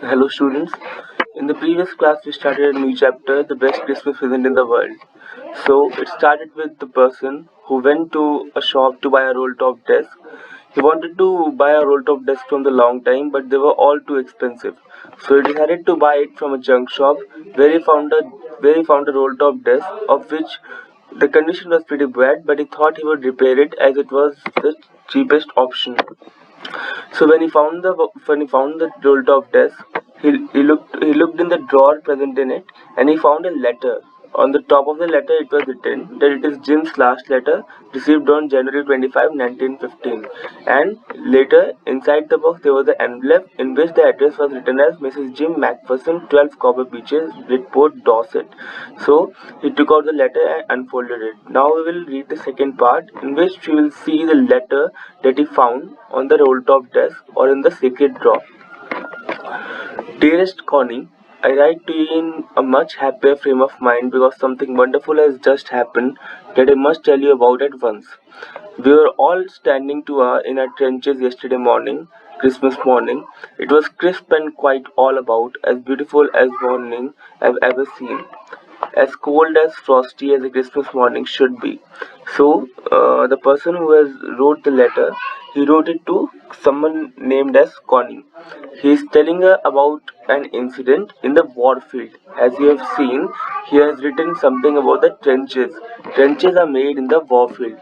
Hello students. In the previous class we started a new chapter, the best Christmas present in the world. So it started with the person who went to a shop to buy a roll top desk. He wanted to buy a roll top desk from the long time, but they were all too expensive. So he decided to buy it from a junk shop where he found a roll top desk of which the condition was pretty bad, but he thought he would repair it as it was the cheapest option. So when he found the roll top desk, he looked in the drawer present in it, and he found a letter. On the top of the letter, it was written that it is Jim's last letter, received on January 25, 1915. And later, inside the box, there was an envelope in which the address was written as Mrs. Jim Macpherson, 12 Copper Beaches, Bridport, Dorset. So he took out the letter and unfolded it. Now we will read the second part, in which we will see the letter that he found on the roll top desk or in the secret drawer. Dearest Connie, I write to you in a much happier frame of mind because something wonderful has just happened that I must tell you about at once. We were all standing in our trenches yesterday morning, Christmas morning. It was crisp and quite all about as beautiful as morning I've ever seen, as cold as frosty as a Christmas morning should be. So the person who has wrote the letter, he wrote it to someone named as Connie. He is telling her about an incident in the war field. As you have seen, he has written something about the trenches. Trenches are made in the war field.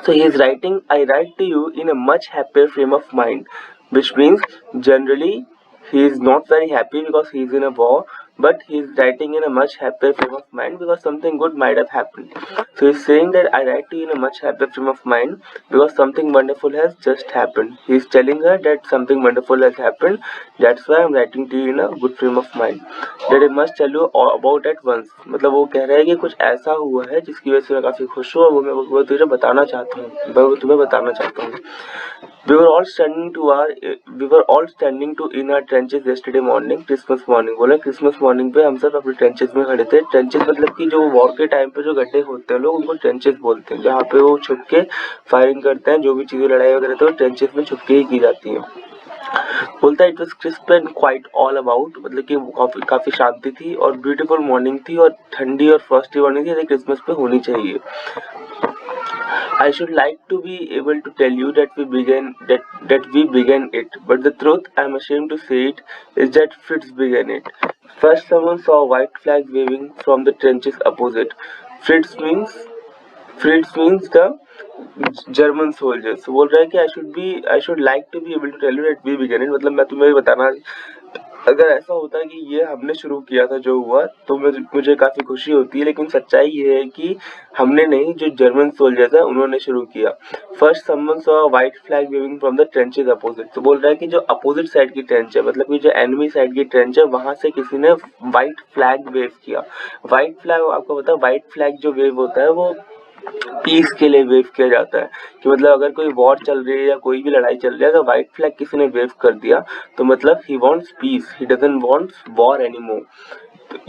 So he is writing, I write to you in a much happier frame of mind, which means generally he is not very happy because he is in a war, but he is writing in a much happier frame of mind because something good might have happened. So he is saying that I write to you in a much happier frame of mind because something wonderful has just happened. He is telling her that something wonderful has happened. That's why I am writing to you in a good frame of mind. That I must tell you about at once. मतलब वो कह रहा है कि कुछ ऐसा हुआ है जिसकी वजह से मैं काफी खुश हूँ और वो तुझे बताना चाहता हूँ, मैं वो तुम्हें बताना चाहता हूँ. We were all standing to in our trenches yesterday morning, Christmas morning. बोला क्रिसमस मॉर्निंग पे हम सब अपने ट्रेंचेस में खड़े थे. ट्रेंचेस मतलब कि जो वॉर के टाइम पे जो गड्ढे होते हैं लोग उनको ट्रेंचेस बोलते हैं, जहाँ पे वो छुप के फायरिंग करते हैं. जो भी चीजें लड़ाई वगैरह तो ट्रेंचेस में छुप के ही की जाती है. बोलता है it was crisp and quite all about, मतलब कि काफी काफी शांति थी और ब्यूटीफुल मॉर्निंग थी और ठंडी और फ्रॉस्टी मॉर्निंग थी, क्रिसमस पे होनी चाहिए. I should like to be able to tell you that we began it, but the truth, I am ashamed to say it, is that Fritz began it. First, someone saw a white flag waving from the trenches opposite. Fritz means Fritz means the German soldiers. So बोल रहा है कि I should like to be able to tell you that we began it. मतलब मैं तुम्हें बताना, अगर ऐसा होता कि ये हमने शुरू किया था जो हुआ तो मुझे काफी खुशी होती है, लेकिन सच्चाई ये है कि हमने नहीं, जो जर्मन सोल्जर्स है उन्होंने शुरू किया. First someone saw white flag waving from the trenches opposite. तो बोल रहा है कि जो अपोजिट साइड की ट्रेंच है, मतलब कि जो एनिमी साइड की ट्रेंच है, वहां से किसी ने व्हाइट फ्लैग वेव किया. व्हाइट फ्लैग आपको पता है, व्हाइट फ्लैग जो वेव होता है वो पीस के लिए वेव किया जाता है. कि मतलब अगर कोई वॉर चल रही है या कोई भी लड़ाई चल रही है, अगर व्हाइट फ्लैग किसी ने वेव कर दिया तो मतलब he wants peace, he doesn't wants war anymore.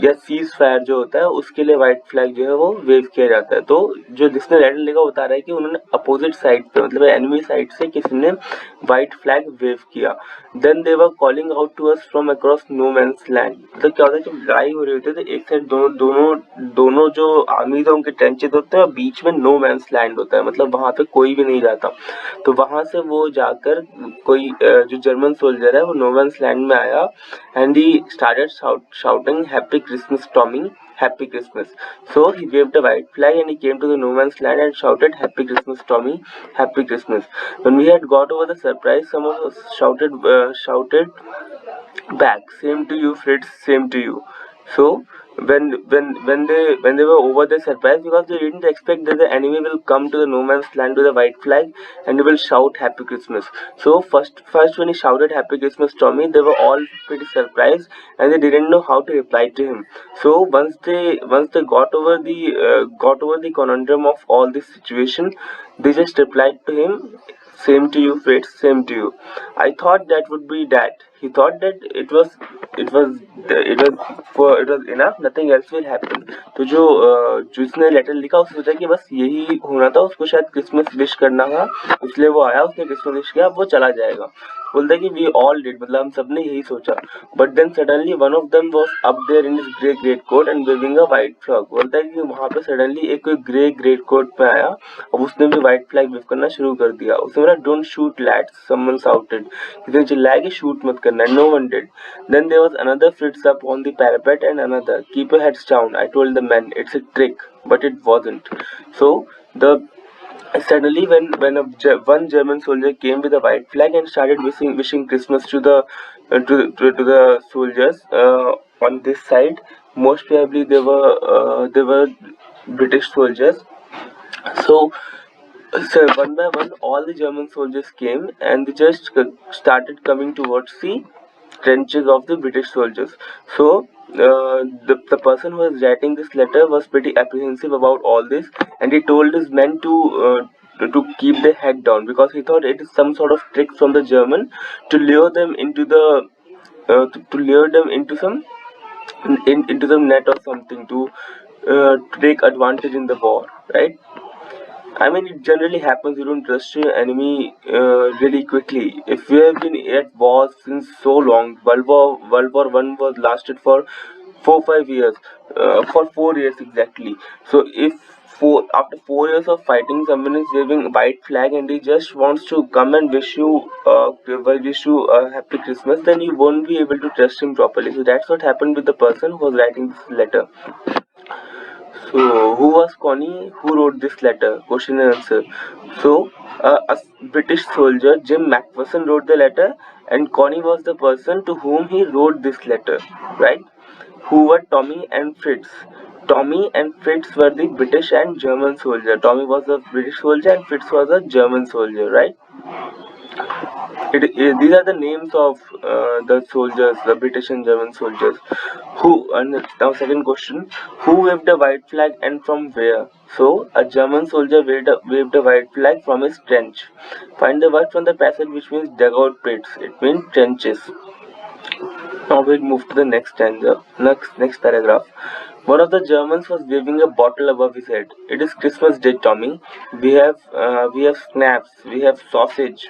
या सीज फायर जो होता है उसके लिए व्हाइट फ्लैग जो है वो वेव किया जाता है. तो जो जिसने लेटर लिखा बता रहा है कि उन्होंने अपोजिट साइड पे, मतलब एनिमी साइड से किसी ने व्हाइट फ्लैग वेव किया. Then they were calling out to us from across no man's land. मतलब क्या होता है, जब लड़ाई हो रही होती है तो एक साइड दोनों जो आर्मीज है उनके ट्रेंचेस होते हैं और बीच में नो मैंस लैंड होता है, मतलब वहां पे कोई भी नहीं जाता. तो वहां से वो जाकर कोई जो जर्मन सोल्जर है वो नो मैंस लैंड में आया and he started shouting happy Christmas Tommy, happy Christmas. So he waved a white flag and he came to the no man's land and shouted happy Christmas Tommy, happy Christmas. When we had got over the surprise, someone shouted back, same to you Fritz, same to you. So when they were over, they surprised because they didn't expect that the enemy will come to the no man's land with a white flag and they will shout happy Christmas. So first when he shouted happy Christmas Tommy, they were all pretty surprised and they didn't know how to reply to him. So once they got over the conundrum of all this situation, they just replied to him, same to you Fritz, same to you. I thought that would be that. he thought that it was it was enough, nothing else will happen. तो जो इसने letter लिखा उसने सोचा कि बस यही होना था, उसको शायद क्रिसमस विश करना था, इसलिए वो आया, उसने क्रिसमस विश किया, वो चला जाएगा. बोलता है कि वी ऑल डिड, मतलब हम सबने यही सोचा. But then suddenly one of them was up there in his grey great coat and waving a white flag. बोलता है कि वहां पे सडनली एक कोई ग्रे ग्रेट कोट पे आया और उसने भी व्हाइट फ्लैग वेव करना शुरू कर दिया. उसने बोला don't shoot lads, someone shouted. किसी ने चिल्लाया कि शूट मत करना. No one did. Then there was another Fritz up on the parapet and another keep your heads down, I told the man it's a trick, but it wasn't. So the suddenly one German soldier came with a white flag and started wishing Christmas to to the soldiers on this side. Most probably they were British soldiers. So one by one all the German soldiers came and they just started coming towards the trenches of the British soldiers. So the person who was writing this letter was pretty apprehensive about all this, and he told his men to keep their head down because he thought it is some sort of trick from the German to lure them into to lure them into into some net or something to take advantage in the war, right? I mean, it generally happens. You don't trust your enemy really quickly. If we have been at wars since so long, World War One was lasted for 4 5 years, for 4 years exactly. So if after 4 years of fighting, someone is waving white flag and he just wants to come and wish you a happy Christmas, then you won't be able to trust him properly. So that's what happened with the person who was writing this letter. So, who was Connie? Who wrote this letter? Question and answer. So, a British soldier, Jim Macpherson, wrote the letter, and Connie was the person to whom he wrote this letter, right? Who were Tommy and Fritz? Tommy and Fritz were the British and German soldier. Tommy was a British soldier and Fritz was a German soldier, right? These are the names of the soldiers, the British and German soldiers. Who? And now second question: who waved a white flag and from where? So a German soldier waved a white flag from his trench. Find the word from the passage which means dugout pits. It means trenches. Now we'll move to the next stanza, next paragraph. One of the Germans was waving a bottle above his head. It is Christmas Day, Tommy. We have snaps. We have sausage.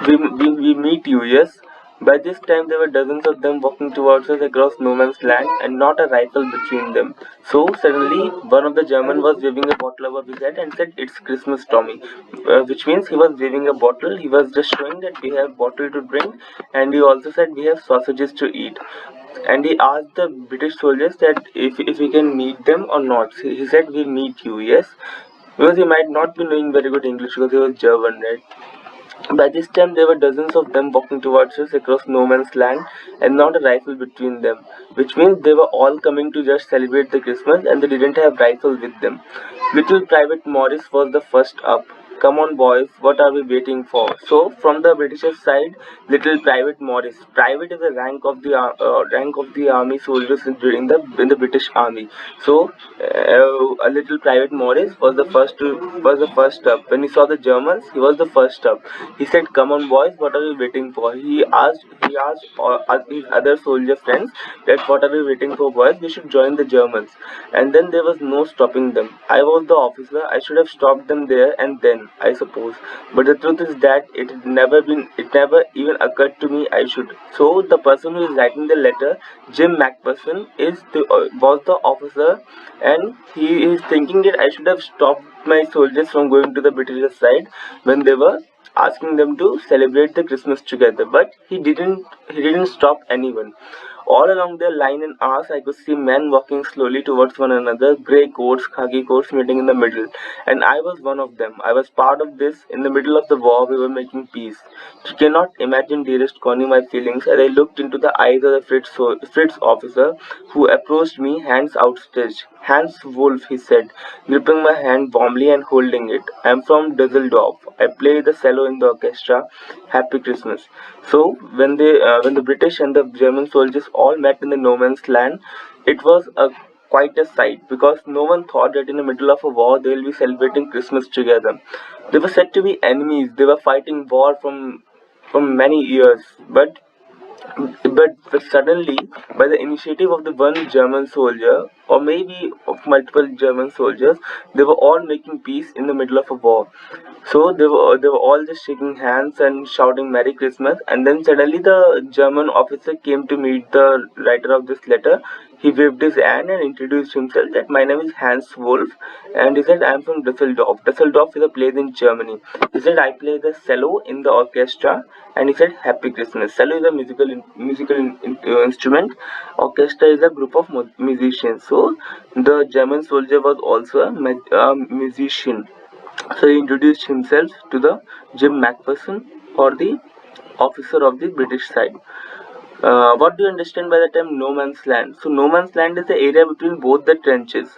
We meet you, yes? By this time, there were dozens of them walking towards us across no man's land and not a rifle between them. So, suddenly, one of the German was waving a bottle above his head and said, it's Christmas, Tommy. Which means he was waving a bottle. He was just showing that we have bottle to drink, and he also said we have sausages to eat. And he asked the British soldiers that if we can meet them or not. He said, we meet you, yes? Because he might not be knowing very good English because he was German, right? By this time, there were dozens of them walking towards us across no man's land and not a rifle between them, which means they were all coming to just celebrate the Christmas and they didn't have rifles with them. Little Private Morris was the first up. Come on, boys, what are we waiting for? So, from the Britishers' side, Little Private Morris. Private is a rank of the army soldiers in the British Army. So, a Little Private Morris was the first up. When he saw the Germans, he was the first up. He said, "Come on, boys, what are you waiting for?" He asked his other soldier friends that what are we waiting for, boys? We should join the Germans. And then there was no stopping them. I was the officer. I should have stopped them there and then, I suppose. But the truth is that it never even occurred to me I should. So the person who is writing the letter, Jim Macpherson, was the officer, and he is thinking that I should have stopped my soldiers from going to the British side when they were asking them to celebrate the Christmas together. But he didn't stop anyone. All along their line and arcs, I could see men walking slowly towards one another, grey coats, khaki coats meeting in the middle. And I was one of them. I was part of this. In the middle of the war, we were making peace. You cannot imagine, dearest Connie, my feelings as I looked into the eyes of the Fritz officer who approached me, hands outstretched. Hans Wolf, he said, gripping my hand warmly and holding it. I am from Dusseldorf. I play the cello in the orchestra. Happy Christmas. So when the British and the German soldiers all met in the no man's land, it was quite a sight because no one thought that in the middle of a war they will be celebrating Christmas together. They were said to be enemies. They were fighting war from many years, but But suddenly, by the initiative of the one German soldier, or maybe of multiple German soldiers, they were all making peace in the middle of a war. So they were all just shaking hands and shouting Merry Christmas. And then suddenly the German officer came to meet the writer of this letter. He waved his hand and introduced himself that my name is Hans Wolf, and he said I'm from Düsseldorf. Düsseldorf is a place in Germany. He said I play the cello in the orchestra, and he said Happy Christmas. Cello is a instrument. Orchestra is a group of musicians. So the German soldier was also a musician. So he introduced himself to the Jim Macpherson, or the officer of the British side. What do you understand by the term no man's land? So no man's land is the area between both the trenches,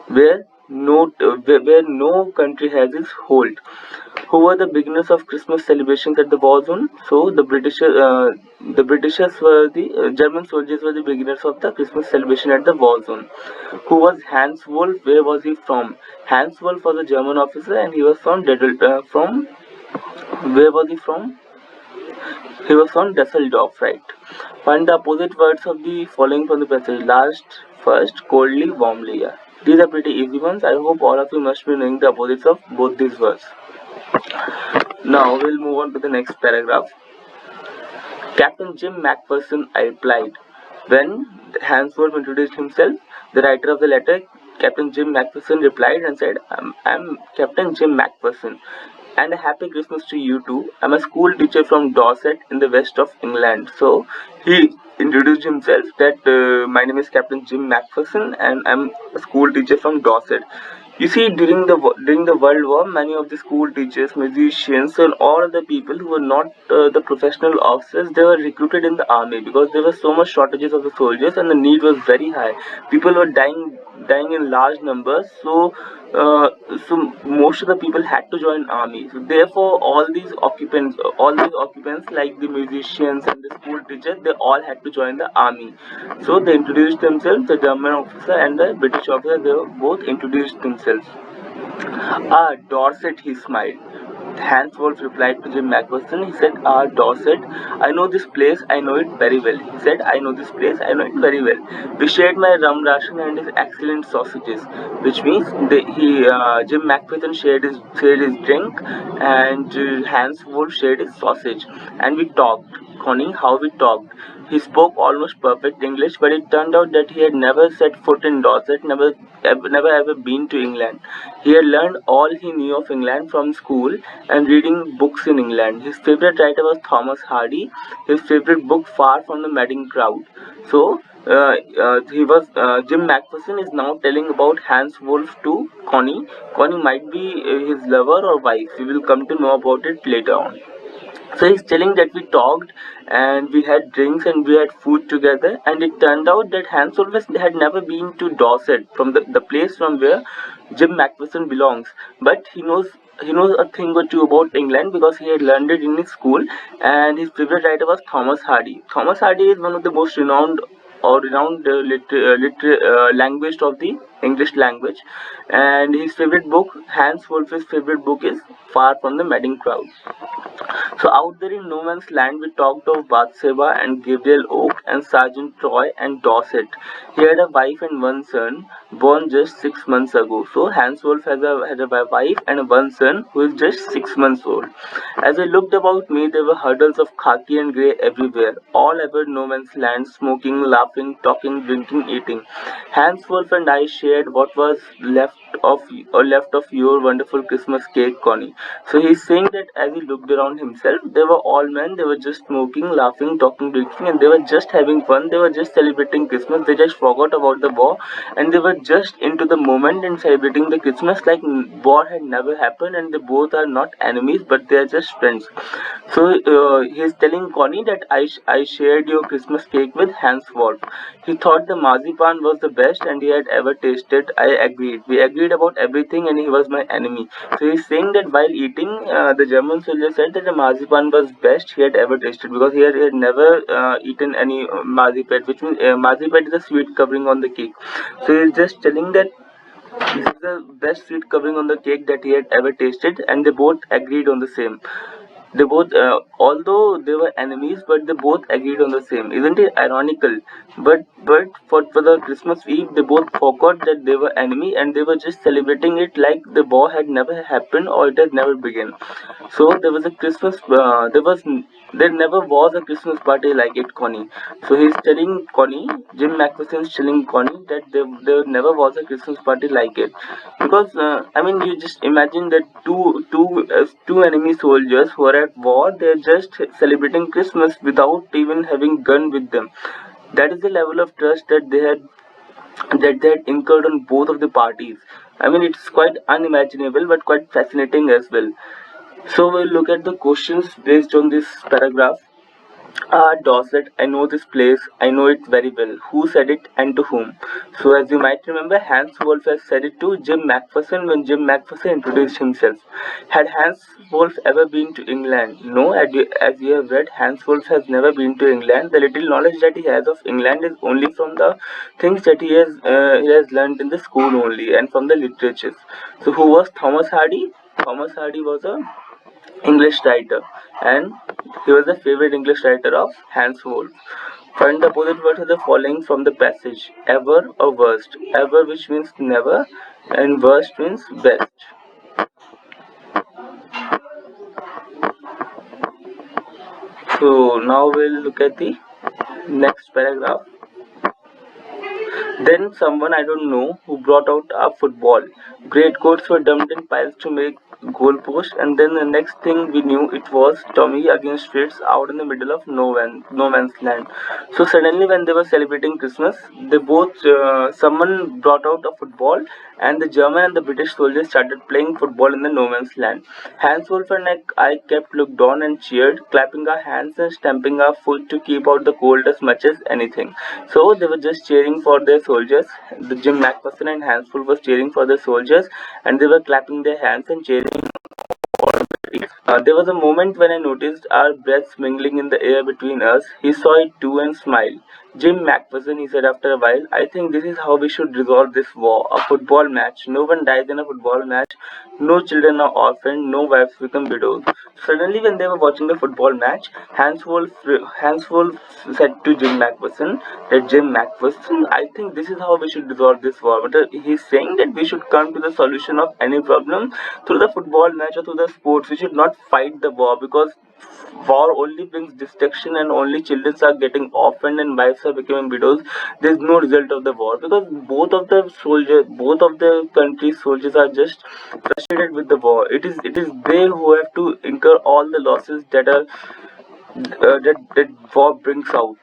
where where no country has its hold. Who were the beginners of Christmas celebrations at the war zone? So the Britishers were the German soldiers were the beginners of the Christmas celebration at the war zone. Who was Hans Wolf? Where was he from? Hans Wolf was a German officer, and he was from where was he from? He was from Dusseldorf, right? Find the opposite words of the following from the passage. Last, first, coldly, warmly. Yeah. These are pretty easy ones. I hope all of you must be knowing the opposites of both these words. Now we'll move on to the next paragraph. Captain Jim Macpherson, I replied. When Hans Wolf introduced himself, the writer of the letter, Captain Jim Macpherson, replied and said, I'm Captain Jim Macpherson, and a happy Christmas to you too. I'm a school teacher from Dorset in the west of England. So he introduced himself that my name is Captain Jim Macpherson, and I'm a school teacher from Dorset. You see, during the World War, many of the school teachers, musicians, and all other people who were not the professional officers, they were recruited in the army because there were so much shortages of the soldiers, and the need was very high. People were dying in large numbers. Uh, so most of the people had to join army. So therefore, all these occupants like the musicians and the school teachers, they all had to join the army. So they introduced themselves. The German officer and the British officer, they both introduced themselves. Ah, Dorset, he smiled. Hans Wolf replied to Jim Macpherson. He said, Ah, Dorset, I know this place, I know it very well. He said, I know this place, I know it very well. We shared my rum ration and his excellent sausages, which means Jim Macpherson shared his drink, and Hans Wolf shared his sausage. And we talked. Connie, how we talked. He spoke almost perfect English, but it turned out that he had never set foot in Dorset, never ever been to England. He had learned all he knew of England from school and reading books in England. His favorite writer was Thomas Hardy. His favorite book, Far from the Madding Crowd. So Jim Macpherson is now telling about Hans Wolf to Connie. Connie might be his lover or wife. We will come to know about it later on. So he's telling that we talked and we had drinks and we had food together, and it turned out that Hans Olves had never been to Dorset, from the place from where Jim Macpherson belongs. But he knows a thing or two about England because he had learned it in his school, and his favorite writer was Thomas Hardy. Thomas Hardy is one of the most renowned language of the English language, and his favorite book, Hans Wolf's favorite book, is Far from the Madding Crowd. So out there in no man's land, we talked of Bathsheba and Gabriel Oak and Sergeant Troy and Dorset. He had a wife and one son, born just 6 months ago. So Hans Wolf had a wife and one son who is just 6 months old. As I looked about me, there were huddles of khaki and grey everywhere, all over no man's land, smoking, laughing, talking, drinking, eating. Hans Wolf and I shared what was left of your wonderful Christmas cake, Connie. So he's saying that as he looked around himself, they were all men. They were just smoking, laughing, talking, drinking, and they were just having fun. They were just celebrating Christmas. They just forgot about the war, and they were just into the moment and celebrating the Christmas like war had never happened. And they both are not enemies, but they are just friends. So he's telling Connie that I shared your Christmas cake with Hans Wolf. He thought the marzipan was the best and he had ever tasted. I agreed. We agreed about everything, and he was my enemy. So he's saying that while eating, the German soldier said that the marzipan was best he had ever tasted because he had never eaten any marzipan, which means marzipan is a sweet covering on the cake. So he's just telling that this is the best sweet covering on the cake that he had ever tasted, and they both agreed on the same. They both, although they were enemies, but they both agreed on the same. Isn't it ironical? But for the Christmas Eve, they both forgot that they were enemy, and they were just celebrating it like the war had never happened or it had never begun. So there was a Christmas. There never was a Christmas party like it, Connie. So he's telling Connie, Jim McPherson's telling Connie that there never was a Christmas party like it, because I mean, you just imagine that two enemy soldiers who are at war, they're just celebrating Christmas without even having gun with them. That is the level of trust that they had incurred on both of the parties. I mean, it's quite unimaginable but quite fascinating as well. So we'll look at the questions based on this paragraph. Dorset, I know this place, I know it very well. Who said it and to whom? So, as you might remember, Hans Wolff has said it to Jim McPherson when Jim McPherson introduced himself. Had Hans Wolff ever been to England? No, as you have read, Hans Wolff has never been to England. The little knowledge that he has of England is only from the things that he has learned in the school only and from the literatures. So, who was Thomas Hardy? Thomas Hardy was a English writer, and he was the favorite English writer of Hans Wolff. Find the opposite words of the following from the passage: ever or worst. Ever, which means never, and worst means best. So now we'll look at the next paragraph. Then someone I don't know who brought out a football. Great coats were dumped in piles to make goalposts, and then the next thing we knew, it was Tommy against Fritz out in the middle of no man's land. So suddenly, when they were celebrating Christmas, someone brought out a football, and the German and the British soldiers started playing football in the no man's land. Hans Wolff and I kept looked on and cheered, clapping our hands and stamping our foot to keep out the cold as much as anything. So they were just cheering for their soldiers. The Jim McPherson and Hans Wolff was cheering for the soldiers, and they were clapping their hands and cheering. There was a moment when I noticed our breaths mingling in the air between us. He saw it too and smiled. Jim McPherson, he said after a while, I think this is how we should resolve this war. A football match. No one dies in a football match. No children are orphaned. No wives become widows. Suddenly, when they were watching the football match, Hans Wolff said to Jim McPherson that Jim McPherson, I think this is how we should resolve this war. But he's saying that we should come to the solution of any problem through the football match or through the sports. We should not fight the war, because war only brings destruction and only children are getting orphaned and wives are becoming widows. There's no result of the war, because both of the country's soldiers are just frustrated with the war. It is they who have to incur all the losses that war brings out.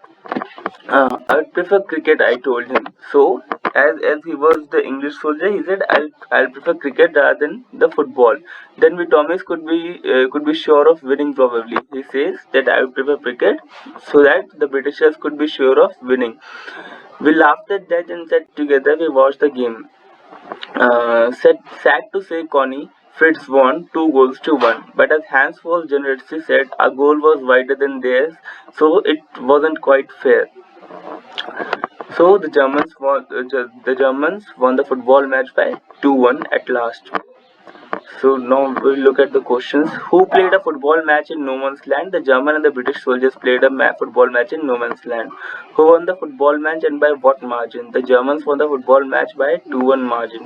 I prefer cricket, I told him. So, as he was the English soldier, he said, I'll prefer cricket rather than the football. Then we Thomas could be sure of winning probably. He says that I would prefer cricket so that the Britishers could be sure of winning. We laughed at that and sat together. We watched the game. Sad to say, Connie, Fritz won 2 goals to 1. But as Hans was generously said, our goal was wider than theirs, so it wasn't quite fair. So the Germans won the football match by 2-1 at last. So now we'll look at the questions. Who played a football match in no man's land? The German and the British soldiers played a football match in no man's land. Who won the football match and by what margin? The Germans won the football match by 2-1 margin.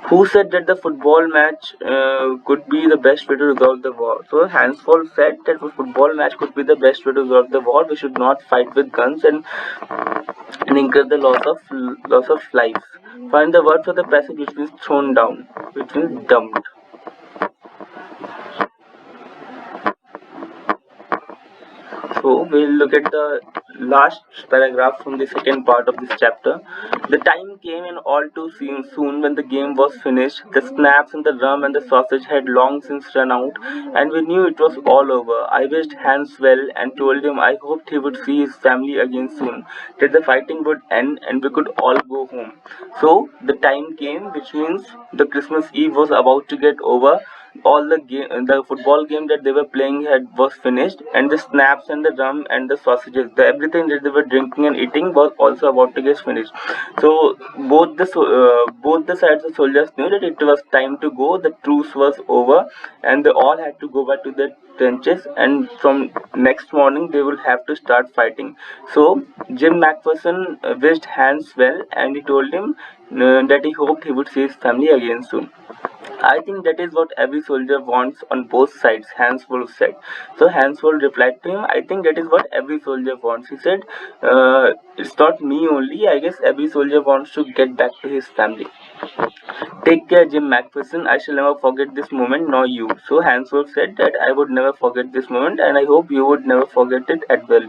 Who said that the football match could be the best way to resolve the war? So Hans Wolff said that the football match could be the best way to resolve the war. We should not fight with guns and incur the loss of lives. Find the word for the passage which means thrown down, which means dumped. So we'll look at the last paragraph from the second part of this chapter. The time came, and all too soon, when the game was finished. The snaps and the rum and the sausage had long since run out, and we knew it was all over. I wished Hans well and told him I hoped he would see his family again soon, that the fighting would end and we could all go home. So the time came, which means the Christmas Eve was about to get over. all the football game that they were playing was finished, and the snaps and the rum and the sausages, everything that they were drinking and eating was also about to get finished. So both the sides of soldiers knew that it was time to go. The truce was over, and they all had to go back to their trenches, and from next morning they will have to start fighting. So Jim McPherson wished Hans well, and he told him that he hoped he would see his family again soon. I think that is what every soldier wants on both sides, Hans Wolf said. So Hans Wolf replied to him, I think that is what every soldier wants. He said, it's not me only, I guess every soldier wants to get back to his family. Take care, Jim McPherson. I shall never forget this moment, nor you. So Hansworth said that I would never forget this moment, and I hope you would never forget it as well.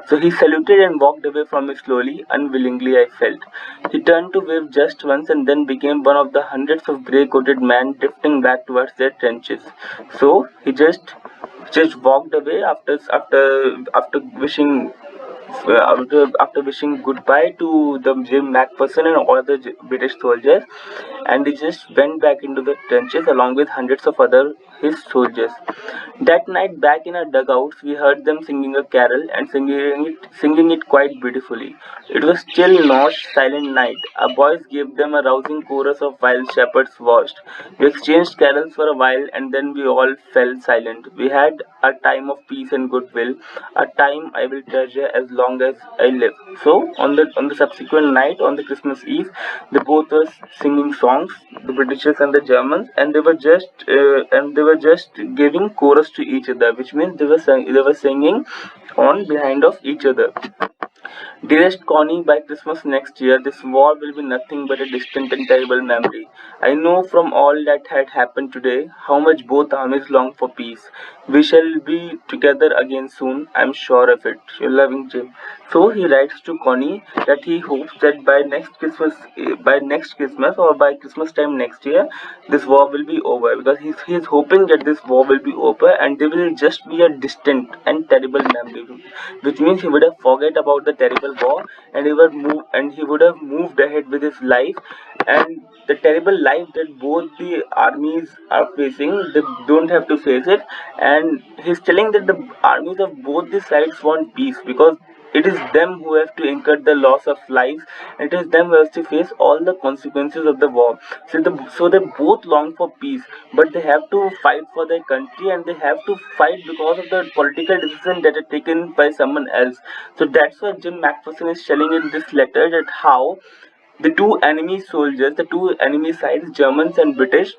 So he saluted and walked away from me slowly, unwillingly, I felt. He turned to wave just once and then became one of the hundreds of grey-coated men drifting back towards their trenches. So he just walked away after wishing after wishing goodbye to the Jim McPherson and all the British soldiers, and he just went back into the trenches along with hundreds of other his soldiers. That night, back in our dugouts, we heard them singing a carol and singing it quite beautifully. It was still not silent night. Our boys gave them a rousing chorus of While Shepherds Watched. We exchanged carols for a while, and then we all fell silent. We had a time of peace and goodwill, a time I will treasure as long as I live. So on the subsequent night, on the Christmas Eve, they both were singing songs, the Britishers and the Germans, and they were just giving chorus to each other, which means they were singing on behind of each other. Dearest Connie, by Christmas next year, this war will be nothing but a distant and terrible memory. I know from all that had happened today how much both armies long for peace. We shall be together again soon, I'm sure of it. Your loving Jim. So he writes to Connie that he hopes that by next Christmas or by Christmas time next year, this war will be over, because he's hoping that this war will be over and there will just be a distant and terrible memory, which means he would have forget about the terrible war, and he would have moved ahead with his life, and the terrible life that both the armies are facing, they don't have to face it. And he's telling that the armies of both the sides want peace, because it is them who have to incur the loss of lives, and it is them who have to face all the consequences of the war. So they both long for peace, but they have to fight for their country, and they have to fight because of the political decision that are taken by someone else. So that's why Jim McPherson is telling in this letter that how the two enemy soldiers, the two enemy sides, Germans and British,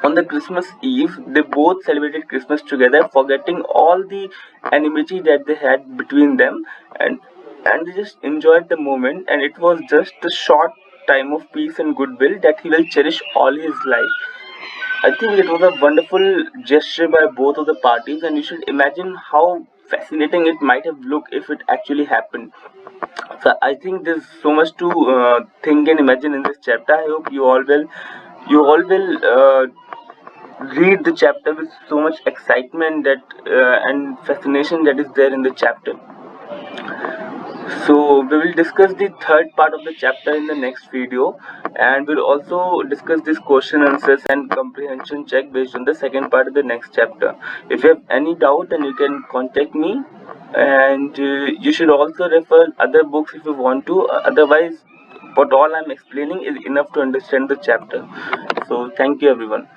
on the Christmas Eve, they both celebrated Christmas together, forgetting all the enmity that they had between them, and they just enjoyed the moment. And it was just a short time of peace and goodwill that he will cherish all his life. I think it was a wonderful gesture by both of the parties, and you should imagine how fascinating it might have looked if it actually happened. So I think there's so much to think and imagine in this chapter. I hope you all will read the chapter with so much excitement that and fascination that is there in the chapter. So we will discuss the third part of the chapter in the next video, and we'll also discuss this question answers and comprehension check based on the second part of the next chapter. If you have any doubt, then you can contact me, and you should also refer other books if you want to. Otherwise, what all I'm explaining is enough to understand the chapter. So thank you everyone.